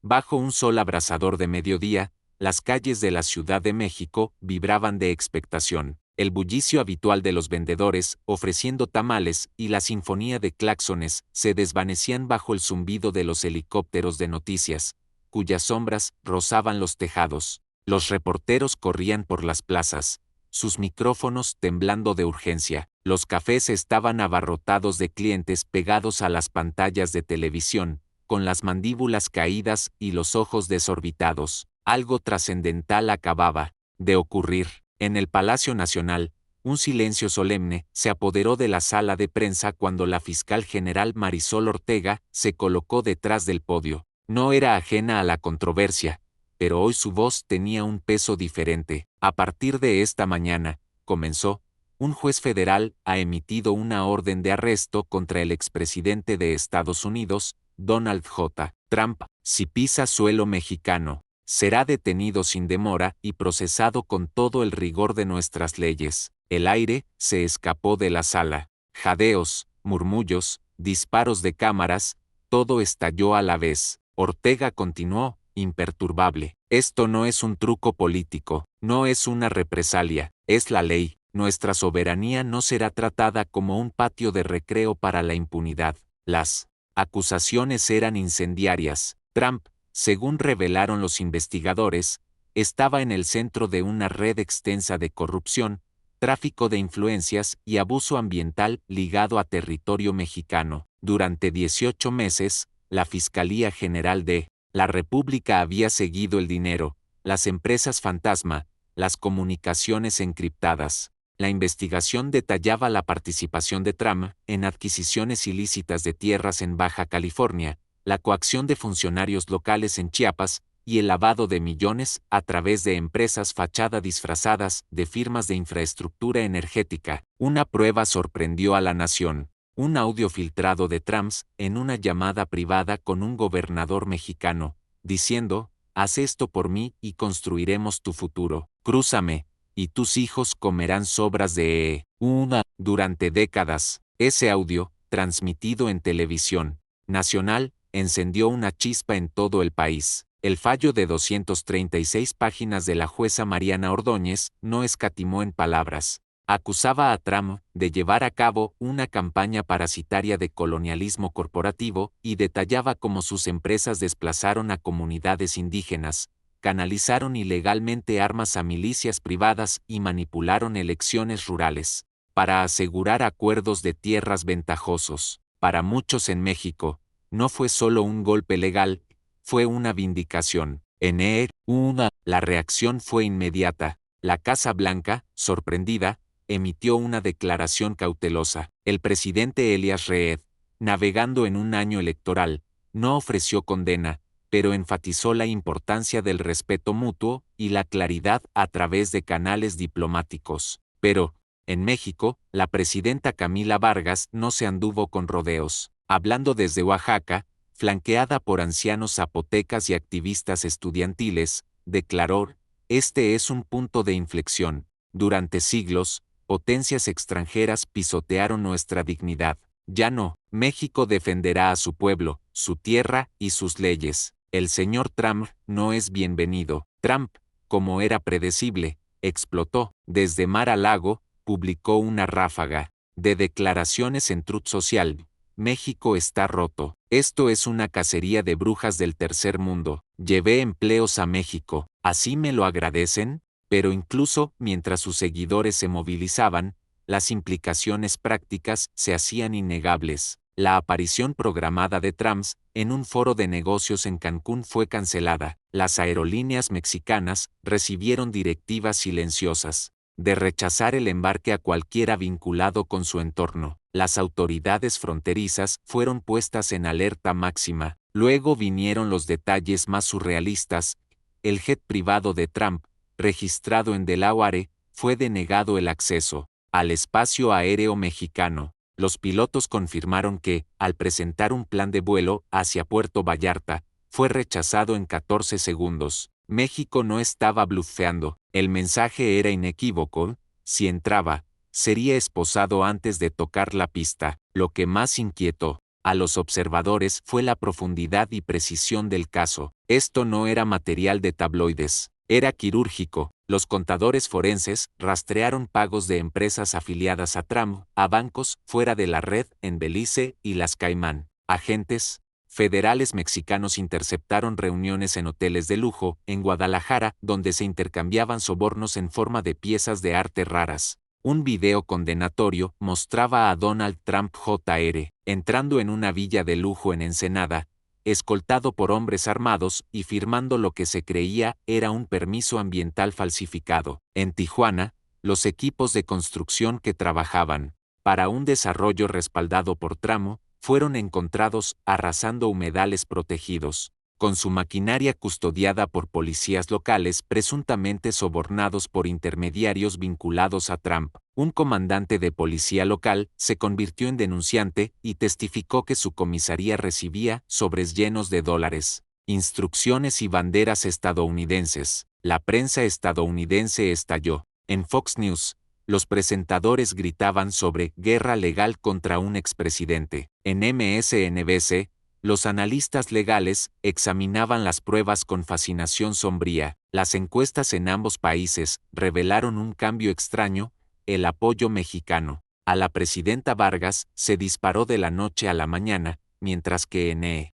Bajo un sol abrasador de mediodía, las calles de la Ciudad de México vibraban de expectación. El bullicio habitual de los vendedores, ofreciendo tamales, y la sinfonía de claxones, se desvanecían bajo el zumbido de los helicópteros de noticias, cuyas sombras rozaban los tejados. Los reporteros corrían por las plazas, sus micrófonos temblando de urgencia. Los cafés estaban abarrotados de clientes pegados a las pantallas de televisión, con las mandíbulas caídas y los ojos desorbitados. Algo trascendental acababa de ocurrir. En el Palacio Nacional, un silencio solemne se apoderó de la sala de prensa cuando la fiscal general Marisol Ortega se colocó detrás del podio. No era ajena a la controversia, pero hoy su voz tenía un peso diferente. A partir de esta mañana, comenzó, un juez federal ha emitido una orden de arresto contra el expresidente de Estados Unidos, Donald J. Trump. Si pisa suelo mexicano, será detenido sin demora y procesado con todo el rigor de nuestras leyes. El aire se escapó de la sala. Jadeos, murmullos, disparos de cámaras, todo estalló a la vez. Ortega continuó, imperturbable. Esto no es un truco político, no es una represalia, es la ley. Nuestra soberanía no será tratada como un patio de recreo para la impunidad. Las acusaciones eran incendiarias. Trump, según revelaron los investigadores, estaba en el centro de una red extensa de corrupción, tráfico de influencias y abuso ambiental ligado a territorio mexicano. Durante 18 meses, la Fiscalía General de la República había seguido el dinero, las empresas fantasma, las comunicaciones encriptadas. La investigación detallaba la participación de Trump en adquisiciones ilícitas de tierras en Baja California, la coacción de funcionarios locales en Chiapas y el lavado de millones a través de empresas fachada disfrazadas de firmas de infraestructura energética. Una prueba sorprendió a la nación. Un audio filtrado de Trump en una llamada privada con un gobernador mexicano, diciendo, haz esto por mí y construiremos tu futuro. Crúzame, y tus hijos comerán sobras de una. Durante décadas, ese audio, transmitido en televisión nacional, encendió una chispa en todo el país. El fallo de 236 páginas de la jueza Mariana Ordóñez no escatimó en palabras. Acusaba a Trump de llevar a cabo una campaña parasitaria de colonialismo corporativo y detallaba cómo sus empresas desplazaron a comunidades indígenas, canalizaron ilegalmente armas a milicias privadas y manipularon elecciones rurales para asegurar acuerdos de tierras ventajosos. Para muchos en México, no fue solo un golpe legal, fue una vindicación. La reacción fue inmediata. La Casa Blanca, sorprendida, emitió una declaración cautelosa. El presidente Elias Reed, navegando en un año electoral, no ofreció condena, pero enfatizó la importancia del respeto mutuo y la claridad a través de canales diplomáticos. Pero, en México, la presidenta Camila Vargas no se anduvo con rodeos. Hablando desde Oaxaca, flanqueada por ancianos zapotecas y activistas estudiantiles, declaró, este es un punto de inflexión. Durante siglos, potencias extranjeras pisotearon nuestra dignidad. Ya no, México defenderá a su pueblo, su tierra y sus leyes. El señor Trump no es bienvenido. Trump, como era predecible, explotó. Desde mar a lago, publicó una ráfaga de declaraciones en Truth Social. México está roto. Esto es una cacería de brujas del tercer mundo. Llevé empleos a México. ¿Así me lo agradecen? Pero incluso mientras sus seguidores se movilizaban, las implicaciones prácticas se hacían innegables. La aparición programada de Trump en un foro de negocios en Cancún fue cancelada. Las aerolíneas mexicanas recibieron directivas silenciosas de rechazar el embarque a cualquiera vinculado con su entorno. Las autoridades fronterizas fueron puestas en alerta máxima. Luego vinieron los detalles más surrealistas. El jet privado de Trump, registrado en Delaware, fue denegado el acceso al espacio aéreo mexicano. Los pilotos confirmaron que, al presentar un plan de vuelo hacia Puerto Vallarta, fue rechazado en 14 segundos. México no estaba blufeando, el mensaje era inequívoco: si entraba, sería esposado antes de tocar la pista. Lo que más inquietó a los observadores fue la profundidad y precisión del caso. Esto no era material de tabloides, era quirúrgico. Los contadores forenses rastrearon pagos de empresas afiliadas a Trump, a bancos fuera de la red en Belice y las Caimán. Agentes federales mexicanos interceptaron reuniones en hoteles de lujo en Guadalajara donde se intercambiaban sobornos en forma de piezas de arte raras. Un video condenatorio mostraba a Donald Trump Jr. entrando en una villa de lujo en Ensenada, escoltado por hombres armados y firmando lo que se creía era un permiso ambiental falsificado. En Tijuana, los equipos de construcción que trabajaban para un desarrollo respaldado por Trump fueron encontrados arrasando humedales protegidos, con su maquinaria custodiada por policías locales presuntamente sobornados por intermediarios vinculados a Trump. Un comandante de policía local se convirtió en denunciante y testificó que su comisaría recibía sobres llenos de dólares, instrucciones y banderas estadounidenses. La prensa estadounidense estalló. En Fox News, los presentadores gritaban sobre guerra legal contra un expresidente. En MSNBC, los analistas legales examinaban las pruebas con fascinación sombría. Las encuestas en ambos países revelaron un cambio extraño: el apoyo mexicano a la presidenta Vargas se disparó de la noche a la mañana, mientras que en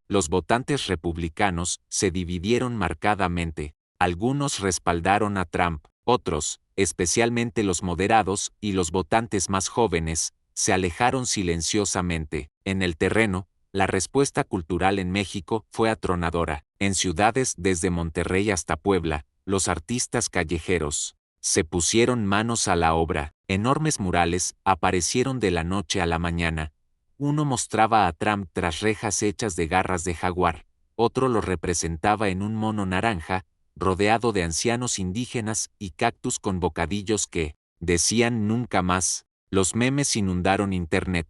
los votantes republicanos se dividieron marcadamente. Algunos respaldaron a Trump, otros, especialmente los moderados y los votantes más jóvenes, se alejaron silenciosamente. En el terreno, la respuesta cultural en México fue atronadora. En ciudades desde Monterrey hasta Puebla, los artistas callejeros se pusieron manos a la obra. Enormes murales aparecieron de la noche a la mañana. Uno mostraba a Trump tras rejas hechas de garras de jaguar, otro lo representaba en un mono naranja, rodeado de ancianos indígenas y cactus con bocadillos que decían nunca más. Los memes inundaron Internet.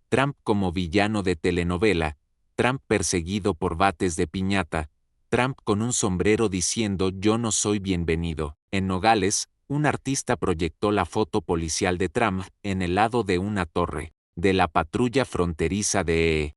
Trump como villano de telenovela, Trump perseguido por bates de piñata, Trump con un sombrero diciendo yo no soy bienvenido. En Nogales, un artista proyectó la foto policial de Trump en el lado de una torre de la patrulla fronteriza de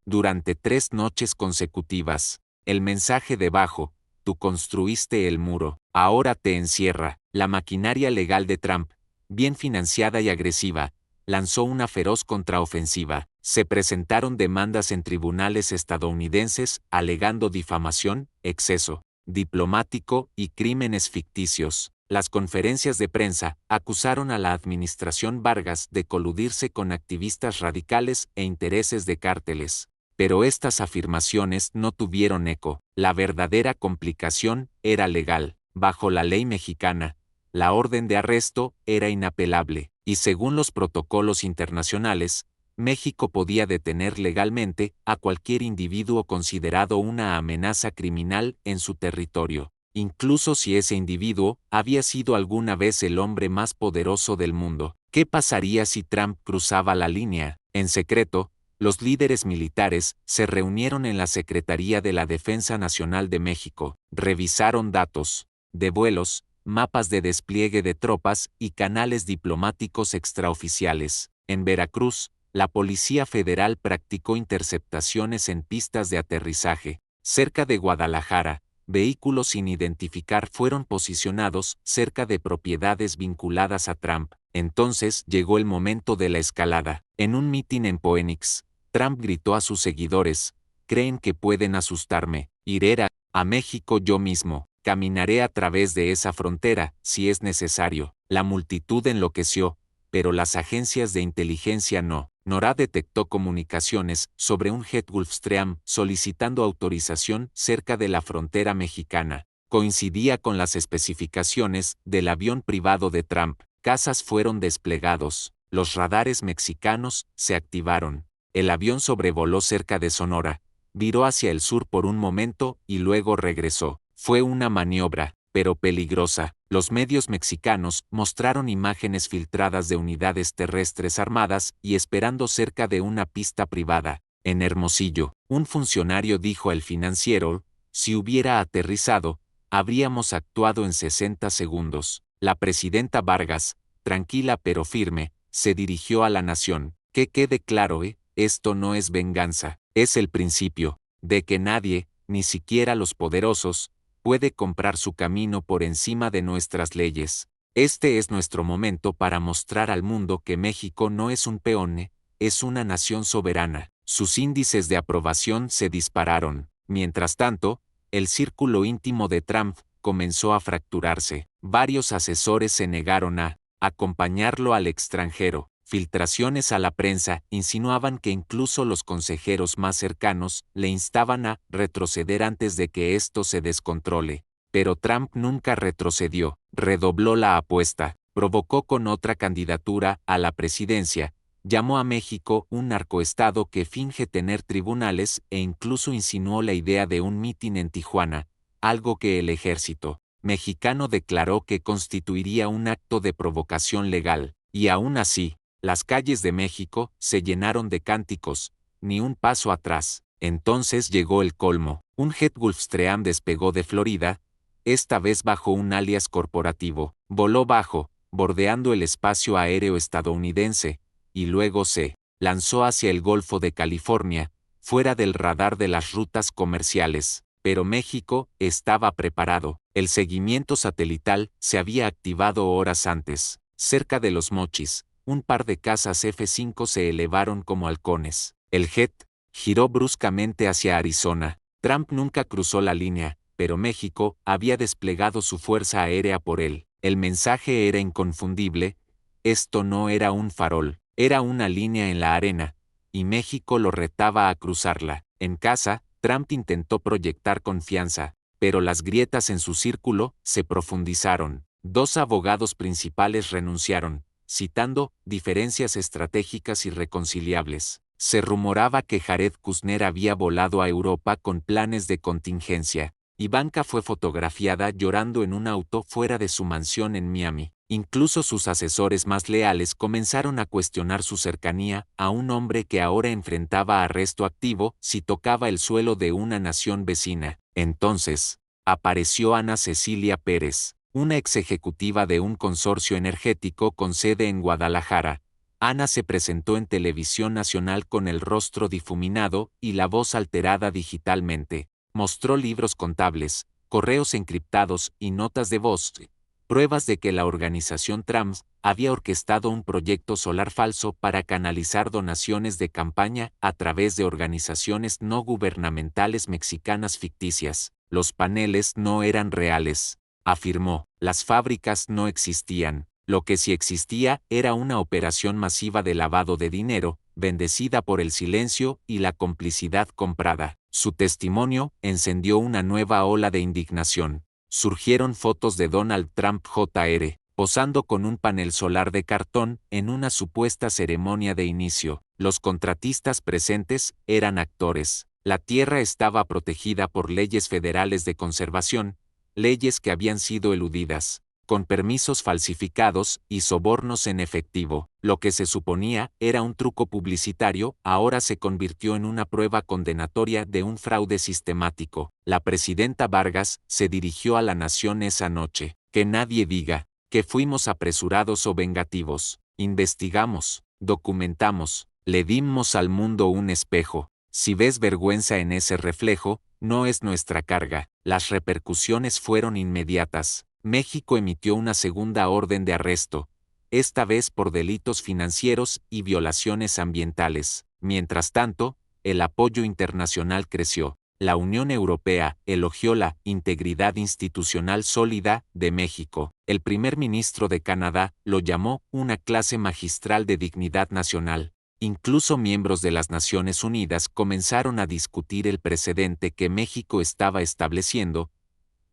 durante 3 noches consecutivas. El mensaje debajo: tú construiste el muro, ahora te encierra. La maquinaria legal de Trump, bien financiada y agresiva, lanzó una feroz contraofensiva. Se presentaron demandas en tribunales estadounidenses alegando difamación, exceso diplomático y crímenes ficticios. Las conferencias de prensa acusaron a la administración Vargas de coludirse con activistas radicales e intereses de cárteles. Pero estas afirmaciones no tuvieron eco. La verdadera complicación era legal. Bajo la ley mexicana, la orden de arresto era inapelable, y según los protocolos internacionales, México podía detener legalmente a cualquier individuo considerado una amenaza criminal en su territorio, incluso si ese individuo había sido alguna vez el hombre más poderoso del mundo. ¿Qué pasaría si Trump cruzaba la línea? En secreto, los líderes militares se reunieron en la Secretaría de la Defensa Nacional de México, revisaron datos de vuelos, mapas de despliegue de tropas y canales diplomáticos extraoficiales. En Veracruz, la Policía Federal practicó interceptaciones en pistas de aterrizaje. Cerca de Guadalajara, vehículos sin identificar fueron posicionados cerca de propiedades vinculadas a Trump. Entonces llegó el momento de la escalada. En un mitin en Phoenix, Trump gritó a sus seguidores: ¿creen que pueden asustarme? Iré a México yo mismo. Caminaré a través de esa frontera, si es necesario. La multitud enloqueció, pero las agencias de inteligencia no. NORAD detectó comunicaciones sobre un jet Gulfstream solicitando autorización cerca de la frontera mexicana. Coincidía con las especificaciones del avión privado de Trump. Cazas fueron desplegados. Los radares mexicanos se activaron. El avión sobrevoló cerca de Sonora, viró hacia el sur por un momento y luego regresó. Fue una maniobra, pero peligrosa. Los medios mexicanos mostraron imágenes filtradas de unidades terrestres armadas y esperando cerca de una pista privada. En Hermosillo, un funcionario dijo al Financiero: si hubiera aterrizado, habríamos actuado en 60 segundos. La presidenta Vargas, tranquila pero firme, se dirigió a la nación. Que quede claro, esto no es venganza, es el principio de que nadie, ni siquiera los poderosos, puede comprar su camino por encima de nuestras leyes. Este es nuestro momento para mostrar al mundo que México no es un peón, es una nación soberana. Sus índices de aprobación se dispararon. Mientras tanto, el círculo íntimo de Trump comenzó a fracturarse. Varios asesores se negaron a acompañarlo al extranjero. Filtraciones a la prensa insinuaban que incluso los consejeros más cercanos le instaban a retroceder antes de que esto se descontrole. Pero Trump nunca retrocedió, redobló la apuesta, provocó con otra candidatura a la presidencia, llamó a México un narcoestado que finge tener tribunales e incluso insinuó la idea de un mitin en Tijuana, algo que el ejército mexicano declaró que constituiría un acto de provocación legal, y aún así, las calles de México se llenaron de cánticos, ni un paso atrás. Entonces llegó el colmo. Un jet Gulfstream despegó de Florida, esta vez bajo un alias corporativo, voló bajo, bordeando el espacio aéreo estadounidense, y luego se lanzó hacia el Golfo de California, fuera del radar de las rutas comerciales. Pero México estaba preparado. El seguimiento satelital se había activado horas antes. Cerca de Los Mochis, un par de cazas F-5 se elevaron como halcones. El jet giró bruscamente hacia Arizona. Trump nunca cruzó la línea, pero México había desplegado su fuerza aérea por él. El mensaje era inconfundible: esto no era un farol, era una línea en la arena, y México lo retaba a cruzarla. En casa, Trump intentó proyectar confianza, pero las grietas en su círculo se profundizaron. Dos abogados principales renunciaron, citando diferencias estratégicas irreconciliables. Se rumoraba que Jared Kushner había volado a Europa con planes de contingencia. Ivanka fue fotografiada llorando en un auto fuera de su mansión en Miami. Incluso sus asesores más leales comenzaron a cuestionar su cercanía a un hombre que ahora enfrentaba arresto activo si tocaba el suelo de una nación vecina. Entonces, apareció Ana Cecilia Pérez, una ex ejecutiva de un consorcio energético con sede en Guadalajara. Ana se presentó en televisión nacional con el rostro difuminado y la voz alterada digitalmente. Mostró libros contables, correos encriptados y notas de voz, pruebas de que la organización Trump había orquestado un proyecto solar falso para canalizar donaciones de campaña a través de organizaciones no gubernamentales mexicanas ficticias. Los paneles no eran reales, afirmó. Las fábricas no existían. Lo que sí existía era una operación masiva de lavado de dinero, bendecida por el silencio y la complicidad comprada. Su testimonio encendió una nueva ola de indignación. Surgieron fotos de Donald Trump Jr., posando con un panel solar de cartón en una supuesta ceremonia de inicio. Los contratistas presentes eran actores. La tierra estaba protegida por leyes federales de conservación, leyes que habían sido eludidas, con permisos falsificados y sobornos en efectivo. Lo que se suponía era un truco publicitario, ahora se convirtió en una prueba condenatoria de un fraude sistemático. La presidenta Vargas se dirigió a la nación esa noche. Que nadie diga que fuimos apresurados o vengativos. Investigamos, documentamos, le dimos al mundo un espejo. Si ves vergüenza en ese reflejo, no es nuestra carga. Las repercusiones fueron inmediatas. México emitió una segunda orden de arresto, esta vez por delitos financieros y violaciones ambientales. Mientras tanto, el apoyo internacional creció. La Unión Europea elogió la integridad institucional sólida de México. El primer ministro de Canadá lo llamó una clase magistral de dignidad nacional. Incluso miembros de las Naciones Unidas comenzaron a discutir el precedente que México estaba estableciendo,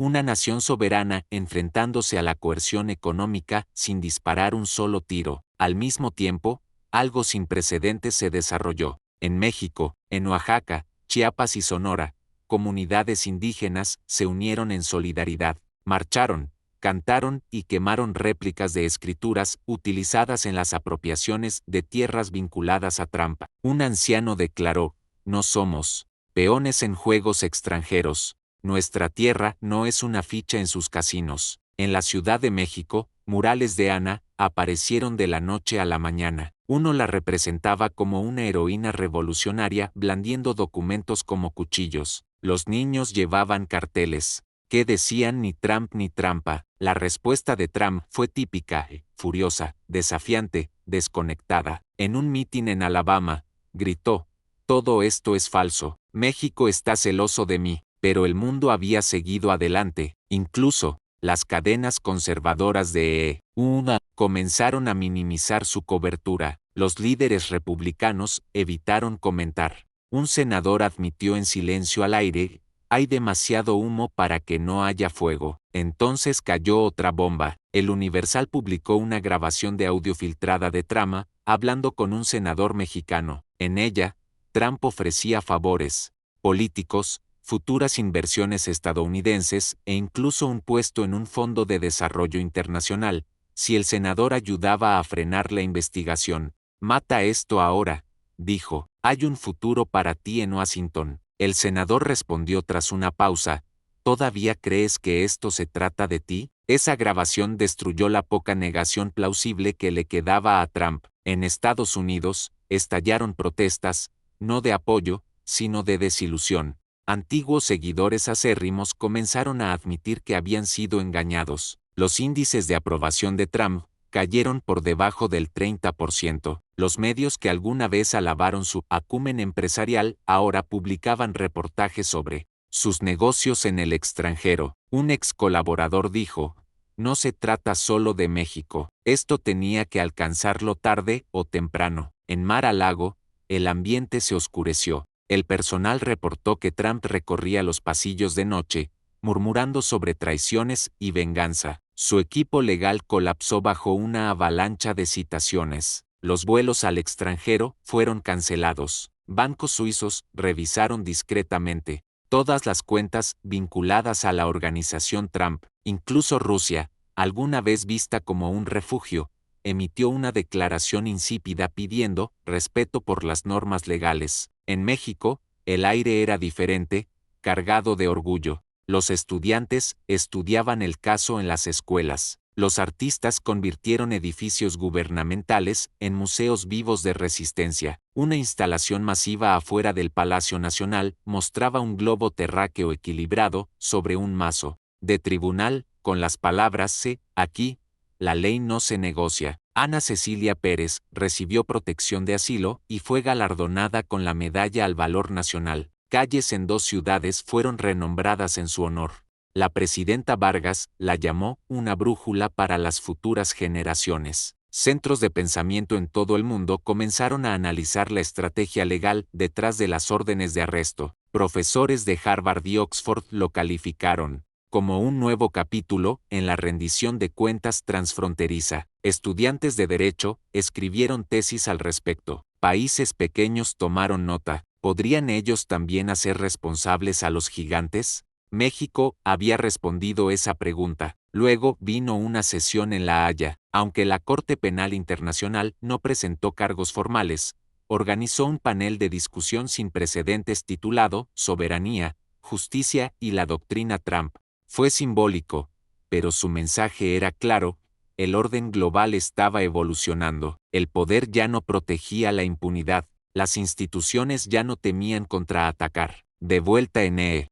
una nación soberana enfrentándose a la coerción económica sin disparar un solo tiro. Al mismo tiempo, algo sin precedentes se desarrolló. En México, en Oaxaca, Chiapas y Sonora, comunidades indígenas se unieron en solidaridad, marcharon, cantaron y quemaron réplicas de escrituras utilizadas en las apropiaciones de tierras vinculadas a Trump. Un anciano declaró: no somos peones en juegos extranjeros. Nuestra tierra no es una ficha en sus casinos. En la Ciudad de México, murales de Ana aparecieron de la noche a la mañana. Uno la representaba como una heroína revolucionaria blandiendo documentos como cuchillos. Los niños llevaban carteles que decían ni Trump ni trampa. La respuesta de Trump fue típica, furiosa, desafiante, desconectada. En un mitin en Alabama, gritó: "Todo esto es falso. México está celoso de mí", pero el mundo había seguido adelante. Incluso, las cadenas conservadoras de una comenzaron a minimizar su cobertura. Los líderes republicanos evitaron comentar. Un senador admitió en silencio al aire: "Hay demasiado humo para que no haya fuego". Entonces cayó otra bomba. El Universal publicó una grabación de audio filtrada de Trump hablando con un senador mexicano. En ella, Trump ofrecía favores políticos, futuras inversiones estadounidenses e incluso un puesto en un fondo de desarrollo internacional, si el senador ayudaba a frenar la investigación. "Mata esto ahora", dijo. "Hay un futuro para ti en Washington". El senador respondió tras una pausa: "¿Todavía crees que esto se trata de ti?". Esa grabación destruyó la poca negación plausible que le quedaba a Trump. En Estados Unidos, estallaron protestas, no de apoyo, sino de desilusión. Antiguos seguidores acérrimos comenzaron a admitir que habían sido engañados. Los índices de aprobación de Trump cayeron por debajo del 30%. Los medios que alguna vez alabaron su acumen empresarial ahora publicaban reportajes sobre sus negocios en el extranjero. Un ex colaborador dijo: "No se trata solo de México, esto tenía que alcanzarlo tarde o temprano". En Mar-a-Lago, el ambiente se oscureció. El personal reportó que Trump recorría los pasillos de noche, murmurando sobre traiciones y venganza. Su equipo legal colapsó bajo una avalancha de citaciones. Los vuelos al extranjero fueron cancelados. Bancos suizos revisaron discretamente todas las cuentas vinculadas a la organización Trump. Incluso Rusia, alguna vez vista como un refugio, emitió una declaración insípida pidiendo respeto por las normas legales. En México, el aire era diferente, cargado de orgullo. Los estudiantes estudiaban el caso en las escuelas. Los artistas convirtieron edificios gubernamentales en museos vivos de resistencia. Una instalación masiva afuera del Palacio Nacional mostraba un globo terráqueo equilibrado sobre un mazo de tribunal, con las palabras: "C. Aquí, la ley no se negocia". Ana Cecilia Pérez recibió protección de asilo y fue galardonada con la Medalla al Valor Nacional. Calles en 2 ciudades fueron renombradas en su honor. La presidenta Vargas la llamó una brújula para las futuras generaciones. Centros de pensamiento en todo el mundo comenzaron a analizar la estrategia legal detrás de las órdenes de arresto. Profesores de Harvard y Oxford lo calificaron como un nuevo capítulo en la rendición de cuentas transfronteriza. Estudiantes de Derecho escribieron tesis al respecto. Países pequeños tomaron nota. ¿Podrían ellos también hacer responsables a los gigantes? México había respondido esa pregunta. Luego vino una sesión en La Haya. Aunque la Corte Penal Internacional no presentó cargos formales, organizó un panel de discusión sin precedentes titulado Soberanía, Justicia y la Doctrina Trump. Fue simbólico, pero su mensaje era claro: el orden global estaba evolucionando. El poder ya no protegía la impunidad. Las instituciones ya no temían contraatacar. De vuelta en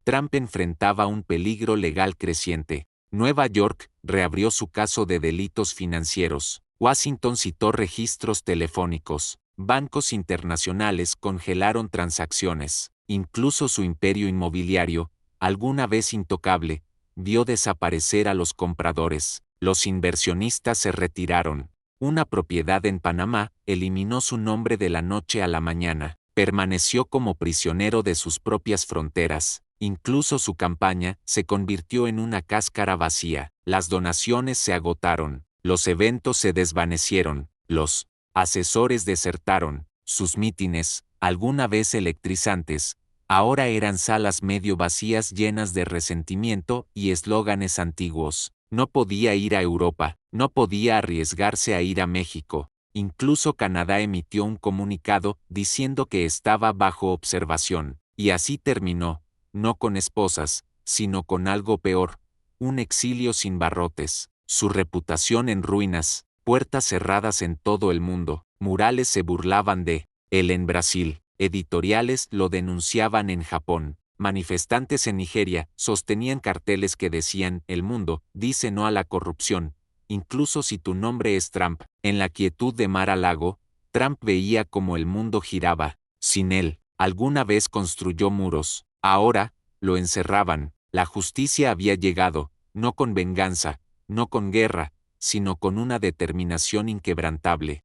Trump enfrentaba un peligro legal creciente. Nueva York reabrió su caso de delitos financieros. Washington citó registros telefónicos. Bancos internacionales congelaron transacciones. Incluso su imperio inmobiliario, alguna vez intocable, vio desaparecer a los compradores. Los inversionistas se retiraron. Una propiedad en Panamá eliminó su nombre de la noche a la mañana. Permaneció como prisionero de sus propias fronteras. Incluso su campaña se convirtió en una cáscara vacía. Las donaciones se agotaron. Los eventos se desvanecieron. Los asesores desertaron. Sus mítines, alguna vez electrizantes, ahora eran salas medio vacías llenas de resentimiento y eslóganes antiguos. No podía ir a Europa, no podía arriesgarse a ir a México. Incluso Canadá emitió un comunicado diciendo que estaba bajo observación. Y así terminó, no con esposas, sino con algo peor: un exilio sin barrotes. Su reputación en ruinas, Puertas cerradas en todo el mundo, murales se burlaban de él en Brasil, editoriales lo denunciaban en Japón, manifestantes en Nigeria sostenían carteles que decían: el mundo dice no a la corrupción, incluso si tu nombre es Trump. En la quietud de Mar-a-Lago, Trump veía cómo el mundo giraba. Sin él, alguna vez construyó muros, ahora lo encerraban. La justicia había llegado, no con venganza, no con guerra, sino con una determinación inquebrantable.